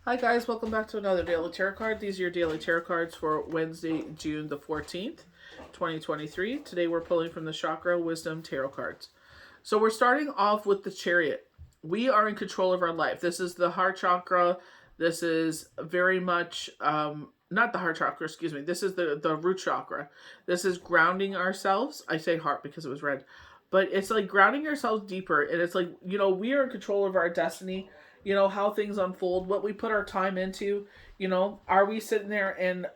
Hi guys, welcome back to another daily tarot card. These are your daily tarot cards for Wednesday, June the 14th, 2023. Today we're pulling from the Chakra Wisdom Tarot cards. So we're starting off with the Chariot. We are in control of our life. This is the heart chakra. This is very much, not the heart chakra, excuse me. This is the root chakra. This is grounding ourselves. I say heart because it was red. But it's like grounding ourselves deeper. And it's like, we are in control of our destiny, how things unfold, what we put our time into. Are we sitting there and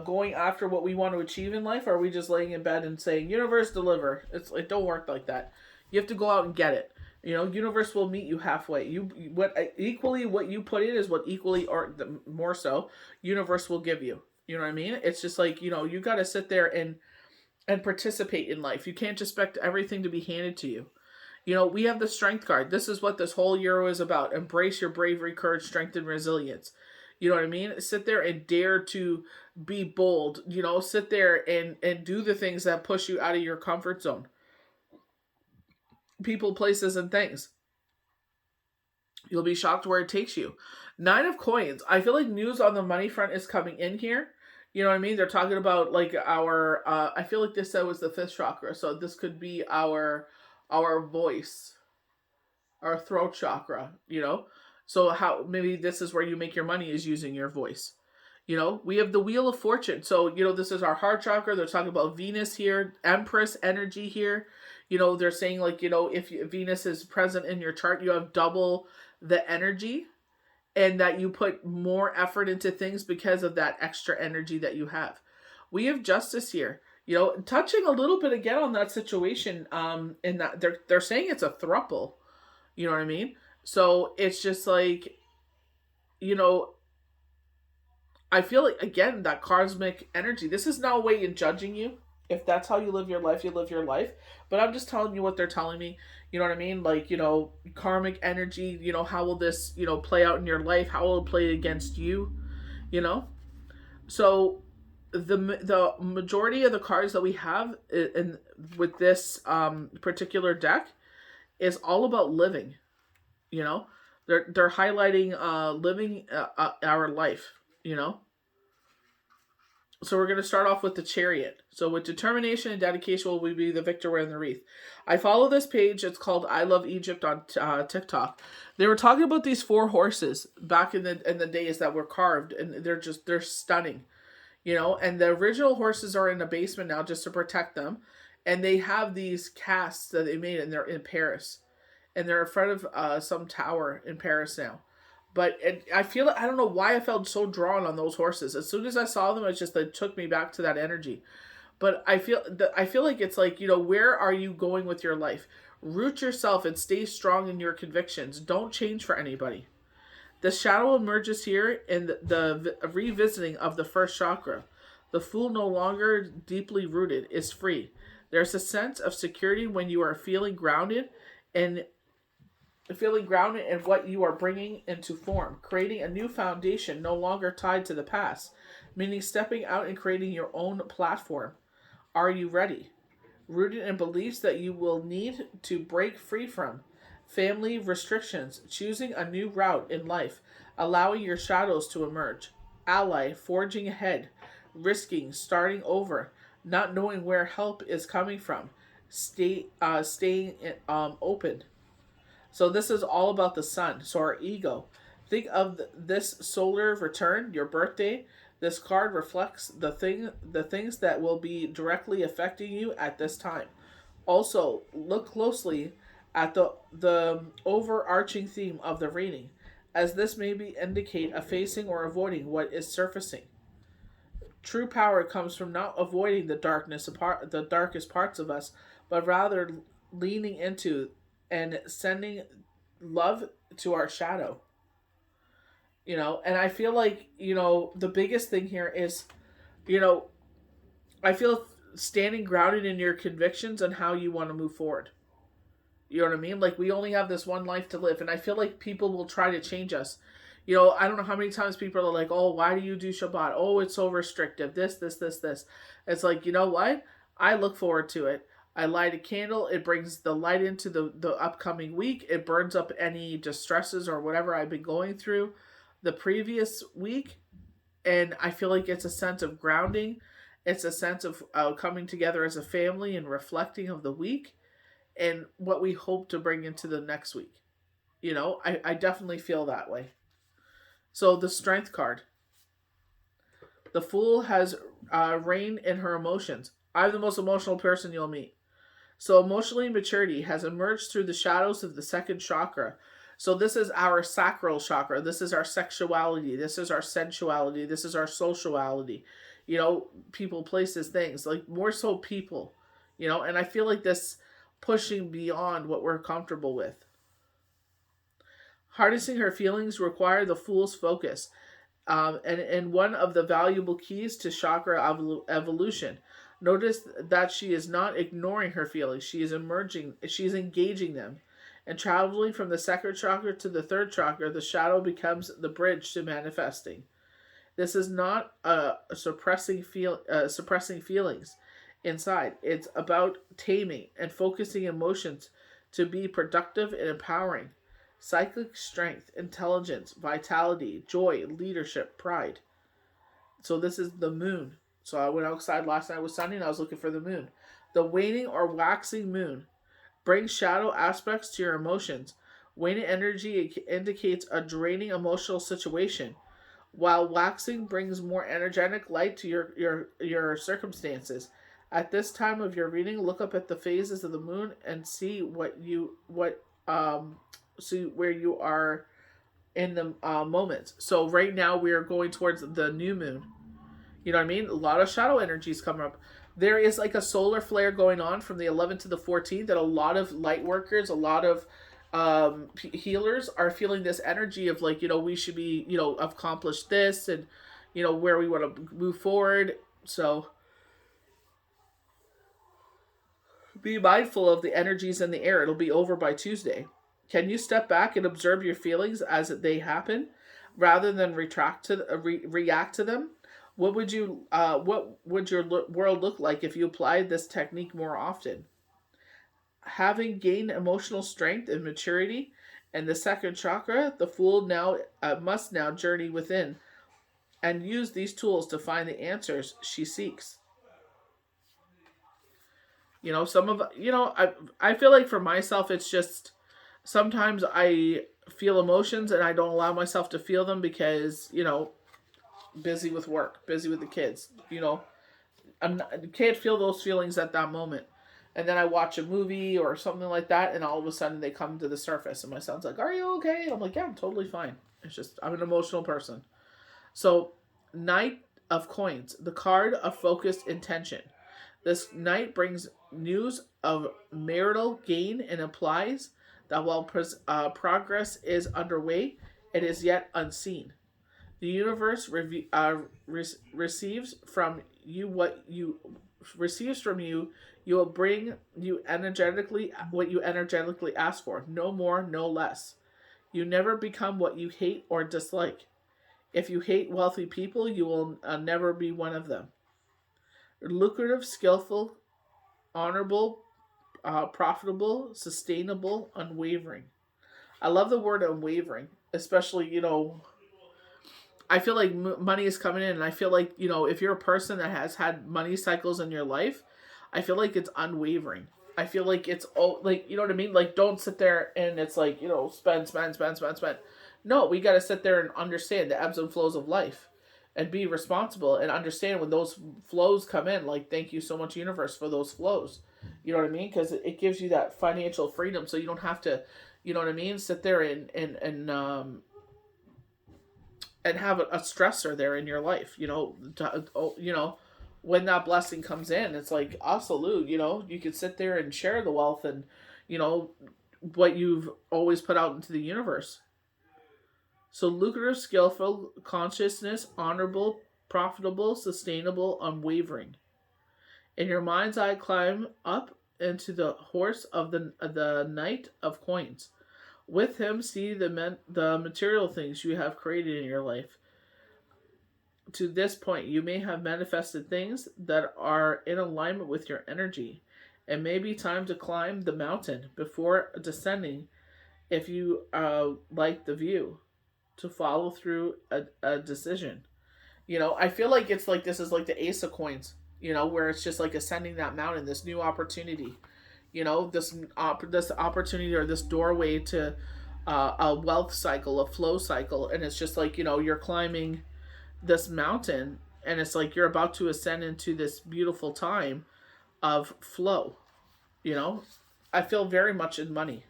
going after what we want to achieve in life? Or are we just laying in bed and saying, universe, deliver? It don't work like that. You have to go out and get it. Universe will meet you halfway. What you put in is what equally or more so universe will give you. You know what I mean? It's just like, you got to sit there and participate in life. You can't just expect everything to be handed to you. We have the strength card. This is what this whole year is about. Embrace your bravery, courage, strength, and resilience. You know what I mean? Sit there and dare to be bold. Sit there and do the things that push you out of your comfort zone. People, places, and things. You'll be shocked where it takes you. 9 of Coins. I feel like news on the money front is coming in here. You know what I mean? They're talking about like our, I feel like this was the 5th chakra. So this could be our voice, our throat chakra, So how, maybe this is where you make your money, is using your voice. We have the Wheel of Fortune. So, this is our heart chakra. They're talking about Venus here, Empress energy here. They're saying like, if Venus is present in your chart, you have double the energy, and that you put more effort into things because of that extra energy that you have. We have Justice here. Touching a little bit again on that situation, in that they're saying it's a throuple. You know what I mean? So it's just like, I feel like, again, that cosmic energy. This is no way in judging you. If that's how you live your life, you live your life. But I'm just telling you what they're telling me. You know what I mean? Like, karmic energy, how will this, play out in your life? How will it play against you? So the majority of the cards that we have in with this particular deck is all about living. They're highlighting living our life. So we're going to start off with the Chariot. So with determination and dedication will we be the victor wearing the wreath. I follow this page. It's called I Love Egypt on TikTok. They were talking about these 4 horses back in the days that were carved, and they're stunning. And the original horses are in the basement now just to protect them. And they have these casts that they made, and they're in Paris. And they're in front of some tower in Paris now. But I feel, I don't know why I felt so drawn on those horses. As soon as I saw them, it took me back to that energy. But I feel like it's like, where are you going with your life? Root yourself and stay strong in your convictions. Don't change for anybody. The shadow emerges here in the revisiting of the first chakra. The fool, no longer deeply rooted, is free. There's a sense of security when you are feeling grounded in what you are bringing into form, creating a new foundation no longer tied to the past, meaning stepping out and creating your own platform. Are you ready? Rooted in beliefs that you will need to break free from, family restrictions, choosing a new route in life, allowing your shadows to emerge. Ally, forging ahead, risking, starting over, not knowing where help is coming from, staying open. So this is all about the sun. So our ego. Think of this solar return, your birthday. This card reflects the things that will be directly affecting you at this time. Also, look closely at the overarching theme of the reading, as this may be indicate a facing or avoiding what is surfacing. True power comes from not avoiding the darkest parts of us, but rather leaning into and sending love to our shadow. And I feel like, the biggest thing here is, I feel standing grounded in your convictions and how you want to move forward. You know what I mean? Like, we only have this one life to live, and I feel like people will try to change us. I don't know how many times people are like, oh, why do you do Shabbat? Oh, it's so restrictive. This. It's like, you know what? I look forward to it. I light a candle. It brings the light into the upcoming week. It burns up any distresses or whatever I've been going through. the previous week, and I feel like it's a sense of grounding. It's a sense of coming together as a family and reflecting of the week and what we hope to bring into the next week. I definitely feel that way. So the strength card. The fool has reign in her emotions. I'm the most emotional person you'll meet. So emotionally maturity has emerged through the shadows of the second chakra. So this is our sacral chakra. This is our sexuality. This is our sensuality. This is our sociality. People, places, things. Like more so people. And I feel like this pushing beyond what we're comfortable with. Harnessing her feelings require the fool's focus. And one of the valuable keys to chakra evolution. Notice that she is not ignoring her feelings. She is engaging them. And traveling from the second chakra to the third chakra, the shadow becomes the bridge to manifesting. This is not suppressing feelings inside. It's about taming and focusing emotions to be productive and empowering. Psychic strength, intelligence, vitality, joy, leadership, pride. So this is the moon. So I went outside last night, it was sunny, and I was looking for the moon. The waning or waxing moon brings shadow aspects to your emotions. Waning energy indicates a draining emotional situation, while waxing brings more energetic light to your circumstances. At this time of your reading, look up at the phases of the moon and see see where you are in the moments. So right now we are going towards the new moon. You know what I mean? A lot of shadow energies coming up. There is like a solar flare going on from the 11th to the 14th that a lot of light workers, a lot of healers are feeling this energy of like, we should be, accomplished this and, where we want to move forward. So be mindful of the energies in the air. It'll be over by Tuesday. Can you step back and observe your feelings as they happen, rather than react to them? What would your world look like if you applied this technique more often? Having gained emotional strength and maturity and the second chakra, the fool must now journey within and use these tools to find the answers she seeks. I feel like for myself, it's just sometimes I feel emotions and I don't allow myself to feel them because, busy with work, busy with the kids, I can't feel those feelings at that moment. And then I watch a movie or something like that, and all of a sudden they come to the surface. And my son's like, "Are you okay?" And I'm like, "Yeah, I'm totally fine. It's just I'm an emotional person." So, Knight of Coins, the card of focused intention. This knight brings news of marital gain and implies that while progress is underway, it is yet unseen. The universe receives from you what you receives from you. You will bring you energetically what you energetically ask for. No more, no less. You never become what you hate or dislike. If you hate wealthy people, you will never be one of them. Lucrative, skillful, honorable, profitable, sustainable, unwavering. I love the word unwavering, especially, I feel like money is coming in, and I feel like, if you're a person that has had money cycles in your life, I feel like it's unwavering. I feel like it's like, you know what I mean? Like, don't sit there and it's like, spend, spend, spend, spend, spend. No, we got to sit there and understand the ebbs and flows of life and be responsible and understand when those flows come in. Like, thank you so much, universe, for those flows. You know what I mean? Because it gives you that financial freedom, so you don't have to, you know what I mean, sit there and have a stressor there in your life. When that blessing comes in, it's like absolute. You can sit there and share the wealth and what you've always put out into the universe. So lucrative, skillful, consciousness, honorable, profitable, sustainable, unwavering. In your mind's eye, climb up into the horse of the knight of coins. With him, see the material things you have created in your life. To this point, you may have manifested things that are in alignment with your energy. It may be time to climb the mountain before descending if you like the view. to follow through a decision. I feel like it's like this is like the ace of coins, where it's just like ascending that mountain, this new opportunity, this opportunity or this doorway to a wealth cycle, a flow cycle. And it's just like, you're climbing this mountain, and it's like you're about to ascend into this beautiful time of flow. you know I feel very much in money.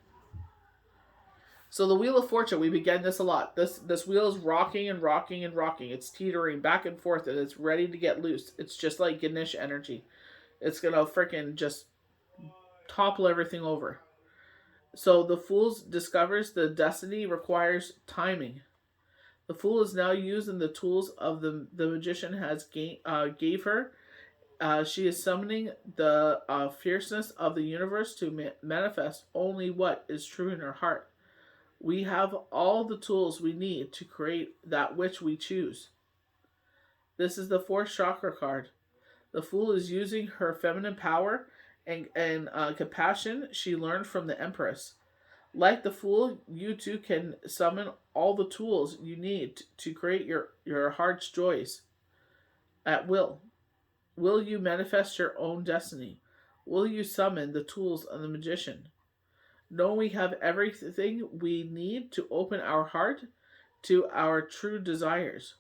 So the wheel of fortune, we began this a lot. This wheel is rocking and rocking and rocking. It's teetering back and forth, and it's ready to get loose. It's just like Ganesh energy. It's gonna freaking just topple everything over. So the fool discovers the destiny requires timing. The fool is now using the tools of the magician gave her. She is summoning the fierceness of the universe to manifest only what is true in her heart. We have all the tools we need to create that which we choose. This is the fourth chakra card. The fool is using her feminine power and compassion she learned from the Empress. Like the fool, you too can summon all the tools you need to create your heart's joys at will. Will you manifest your own destiny? Will you summon the tools of the magician? Know we have everything we need to open our heart to our true desires.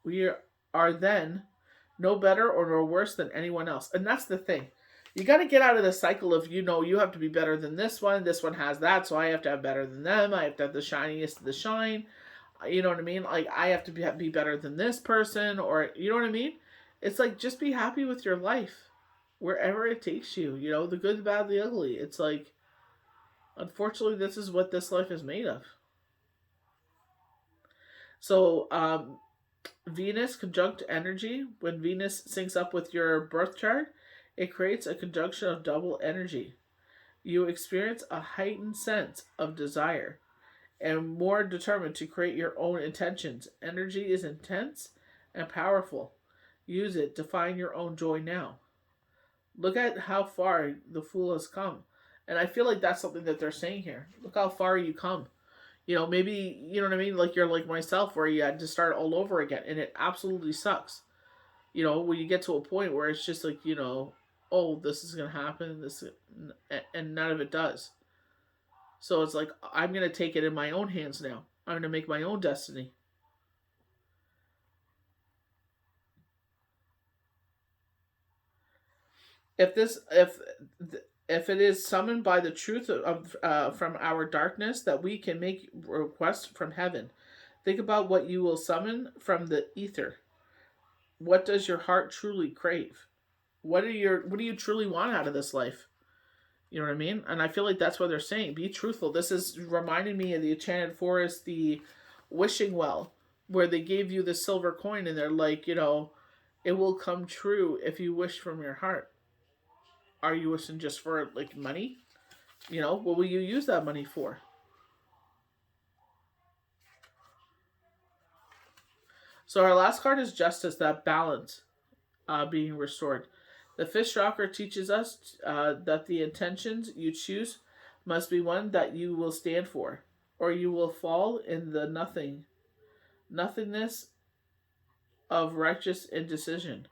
We are then no better or no worse than anyone else. And that's the thing. You got to get out of the cycle of, you have to be better than this one. This one has that, so I have to have better than them. I have to have the shiniest of the shine. You know what I mean? Like, I have to be better than this person, or, you know what I mean? It's like, just be happy with your life, wherever it takes you. The good, the bad, the ugly. It's like, unfortunately, this is what this life is made of. So, Venus conjunct energy. When Venus syncs up with your birth chart, it creates a conjunction of double energy. You experience a heightened sense of desire and more determined to create your own intentions. Energy is intense and powerful. Use it to find your own joy now. Look at how far the fool has come. And I feel like that's something that they're saying here. Look how far you come. Maybe, you know what I mean? Like, you're like myself, where you had to start all over again, and it absolutely sucks. When you get to a point where it's just like, oh, this is going to happen, and none of it does. So it's like, I'm going to take it in my own hands now. I'm going to make my own destiny. If it is summoned by the truth from our darkness, that we can make requests from heaven. Think about what you will summon from the ether. What does your heart truly crave? What do you truly want out of this life? You know what I mean? And I feel like that's what they're saying. Be truthful. This is reminding me of the Enchanted Forest, the wishing well, where they gave you the silver coin, and they're like, it will come true if you wish from your heart. Are you wishing just for like money? What will you use that money for? So our last card is justice, that balance being restored. The fifth chakra teaches us that the intentions you choose must be one that you will stand for, or you will fall in the nothingness of righteous indecision.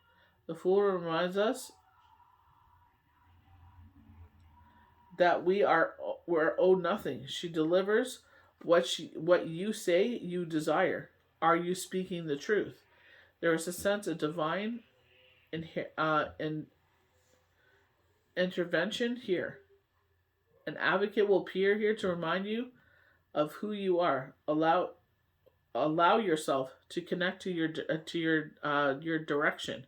The fool reminds us that we're owed nothing. She delivers what you say you desire. Are you speaking the truth? There is a sense of divine in intervention here. An advocate will appear here to remind you of who you are. Allow yourself to connect to your direction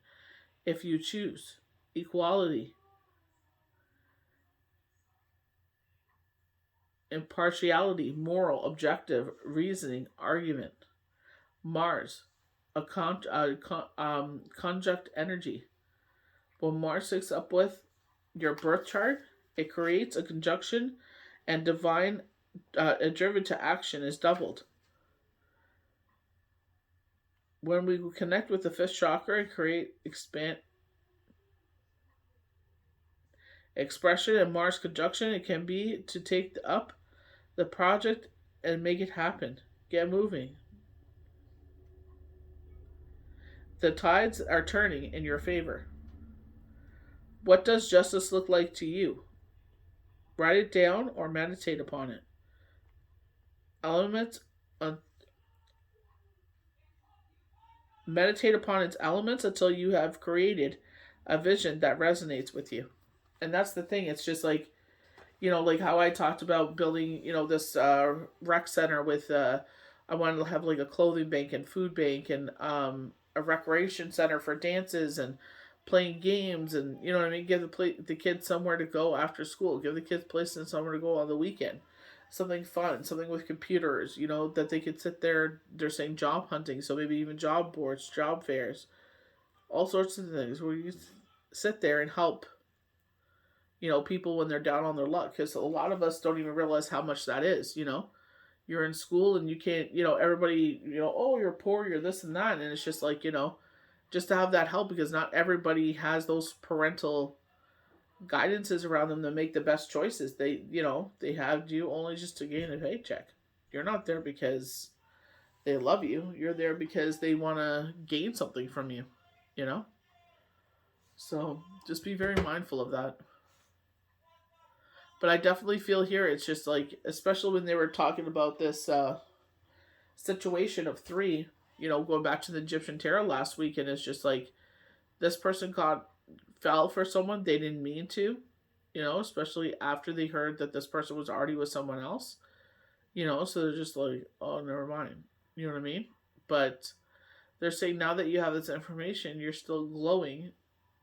if you choose. Equality, impartiality, moral, objective, reasoning, argument. Mars, conjunct energy. When Mars syncs up with your birth chart, it creates a conjunction, and divine driven to action is doubled. When we connect with the fifth chakra and create expression and Mars conjunction, it can be to take up the project and make it happen. Get moving. The tides are turning in your favor. What does justice look like to you? Write it down or meditate upon it. Elements, uh, meditate upon its elements until you have created a vision that resonates with you. And that's the thing. It's just like, like how I talked about building, this rec center with, I wanted to have like a clothing bank and food bank and a recreation center for dances and playing games and, you know what I mean? Give the kids somewhere to go after school. Give the kids places and somewhere to go on the weekend. Something fun, something with computers, that they could sit there. They're saying job hunting, so maybe even job boards, job fairs, all sorts of things where you sit there and help people when they're down on their luck, because a lot of us don't even realize how much that is. You're in school and you can't, everybody, oh, you're poor, you're this and that, and it's just like, just to have that help, because not everybody has those parental guidances around them to make the best choices. They have you only just to gain a paycheck. You're not there because they love you. You're there because they want to gain something from you, you know? So just be very mindful of that. But I definitely feel here it's just like, especially when they were talking about this situation of three, going back to the Egyptian tarot last week, and it's just like this person fell for someone they didn't mean to, especially after they heard that this person was already with someone else, so they're just like, oh, never mind. You know what I mean? But they're saying now that you have this information, you're still glowing.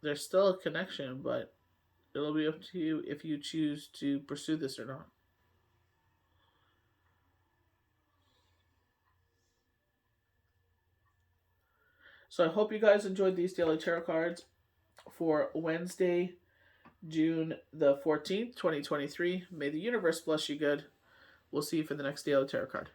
There's still a connection, but it'll be up to you if you choose to pursue this or not. So I hope you guys enjoyed these daily tarot cards for Wednesday, June the 14th, 2023. May the universe bless you good. We'll see you for the next daily tarot card.